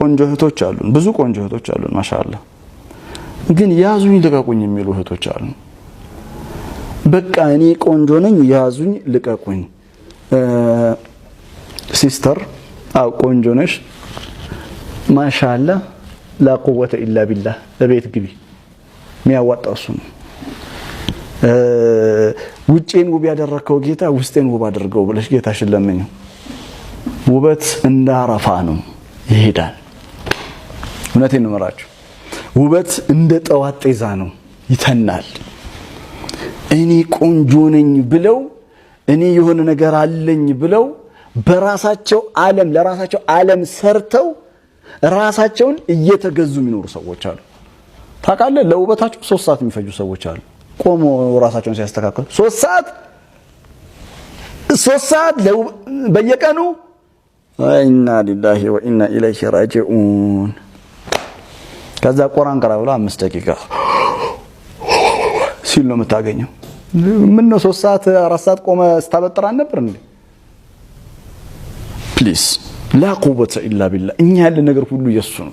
ቆንጆ እህቶች አሉን ብዙ ቆንጆ እህቶች አሉን ማሻአላ ግን ያዙኝ ልቀቁኝ የሚሉ እህቶች አሉ በቃ እኔ ቆንጆ ነኝ ያዙኝ ልቀቁኝ ሲስተር አው ቆንጆ ነሽ ማሻአላ لا قوه الا بالله ለቤት ግቢ የሚያዋጣው እሱ ነው ውጪን ውብ ያደረከው ጌታ ውስጤን ውብ አድርገው ብለሽ ጌታሽን ለምኚው ውበት እንዳረፋ ነው ይሄዳል እውነቴን ነው መራችሁ ውበት እንደ ጠዋት ጤዛ ነው ይተናል እኔ ቆንጆ ነኝ ብለው እኔ የሆነ ነገር አለኝ ብለው በራሳቸው ዓለም ለራሳቸው ዓለም ሰርተው ራሳቸውን እየተገዙ የሚኖሩ ሰዎች አሉ ታውቃለህ ለውበታቸው 3 ሰዓት የሚፈጁ ሰዎች አሉ ቆሞ ራሳቸውን ሲያስተካክሉ 3 ሰዓት በየቀኑ ኢና ሊላሂ ወኢና ኢለይሂ ራጂኡን ከዛ ቁርአን ቀራ ብሎ 5 ደቂቃ ሲል ነው የምታገኘው ምን ነው 3 ሰዓት 4 ሰዓት ቆመ ስታበጥራ ነበር እንዴ ፕሊዝ لا قوة إلا بالله إن هذا النجار كله يسون